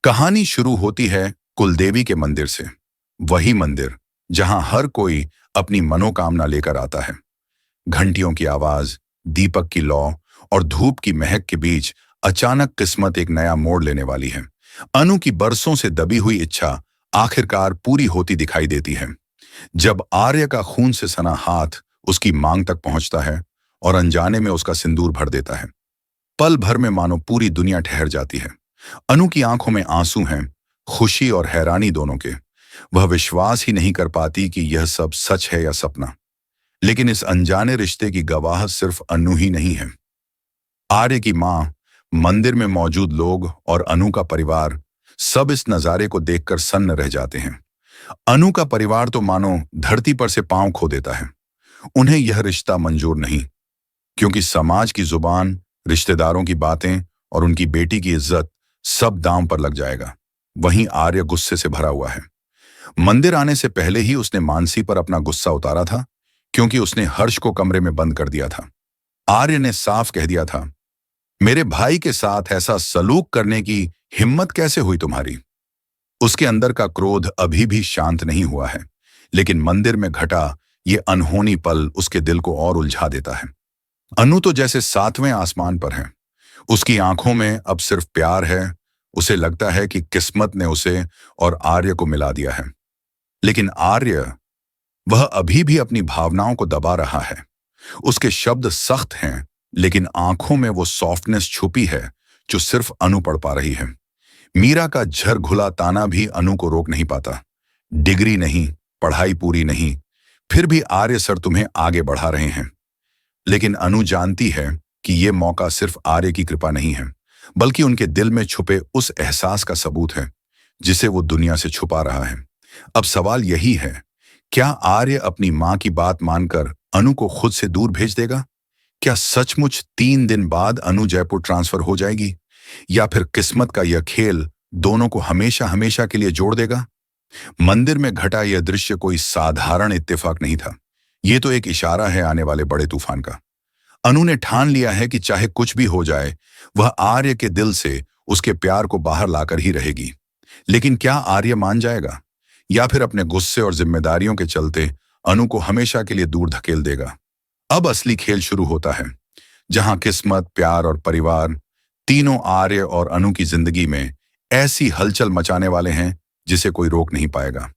कहानी शुरू होती है कुलदेवी के मंदिर से। वही मंदिर जहां हर कोई अपनी मनोकामना लेकर आता है। घंटियों की आवाज, दीपक की लौ और धूप की महक के बीच अचानक किस्मत एक नया मोड़ लेने वाली है। अनु की बरसों से दबी हुई इच्छा आखिरकार पूरी होती दिखाई देती है जब आर्य का खून से सना हाथ उसकी मांग तक पहुंचता है और अनजाने में उसका सिंदूर भर देता है। पल भर में मानो पूरी दुनिया ठहर जाती है। अनु की आंखों में आंसू हैं, खुशी और हैरानी दोनों के। वह विश्वास ही नहीं कर पाती कि यह सब सच है या सपना। लेकिन इस अनजाने रिश्ते की गवाह सिर्फ अनु ही नहीं है। आर्य की मां, मंदिर में मौजूद लोग और अनु का परिवार सब इस नजारे को देखकर सन्न रह जाते हैं। अनु का परिवार तो मानो धरती पर से पांव खो देता है। उन्हें यह रिश्ता मंजूर नहीं, क्योंकि समाज की जुबान, रिश्तेदारों की बातें और उनकी बेटी की इज्जत सब दांव पर लग जाएगा। वहीं आर्य गुस्से से भरा हुआ है। मंदिर आने से पहले ही उसने मानसी पर अपना गुस्सा उतारा था, क्योंकि उसने हर्ष को कमरे में बंद कर दिया था। आर्य ने साफ कह दिया था, मेरे भाई के साथ ऐसा सलूक करने की हिम्मत कैसे हुई तुम्हारी। उसके अंदर का क्रोध अभी भी शांत नहीं हुआ है, लेकिन मंदिर में घटा ये अनहोनी पल उसके दिल को और उलझा देता है। अनु तो जैसे सातवें आसमान पर है। उसकी आंखों में अब सिर्फ प्यार है। उसे लगता है कि किस्मत ने उसे और आर्य को मिला दिया है। लेकिन आर्य, वह अभी भी अपनी भावनाओं को दबा रहा है। उसके शब्द सख्त हैं, लेकिन आंखों में वो सॉफ्टनेस छुपी है जो सिर्फ अनु पढ़ पा रही है। मीरा का झर घुला ताना भी अनु को रोक नहीं पाता। डिग्री नहीं, पढ़ाई पूरी नहीं, फिर भी आर्य सर तुम्हें आगे बढ़ा रहे हैं। लेकिन अनु जानती है कि यह मौका सिर्फ आर्य की कृपा नहीं है, बल्कि उनके दिल में छुपे उस एहसास का सबूत है जिसे वो दुनिया से छुपा रहा है। अब सवाल यही है, क्या आर्य अपनी मां की बात मानकर अनु को खुद से दूर भेज देगा? क्या सचमुच 3 दिन बाद अनु जयपुर ट्रांसफर हो जाएगी, या फिर किस्मत का यह खेल दोनों को हमेशा हमेशा के लिए जोड़ देगा? मंदिर में घटा यह दृश्य कोई साधारण इत्तेफाक नहीं था। यह तो एक इशारा है आने वाले बड़े तूफान का। अनु ने ठान लिया है कि चाहे कुछ भी हो जाए, वह आर्य के दिल से उसके प्यार को बाहर लाकर ही रहेगी। लेकिन क्या आर्य मान जाएगा, या फिर अपने गुस्से और जिम्मेदारियों के चलते अनु को हमेशा के लिए दूर धकेल देगा? अब असली खेल शुरू होता है, जहां किस्मत, प्यार और परिवार तीनों आर्य और अनु की जिंदगी में ऐसी हलचल मचाने वाले हैं जिसे कोई रोक नहीं पाएगा।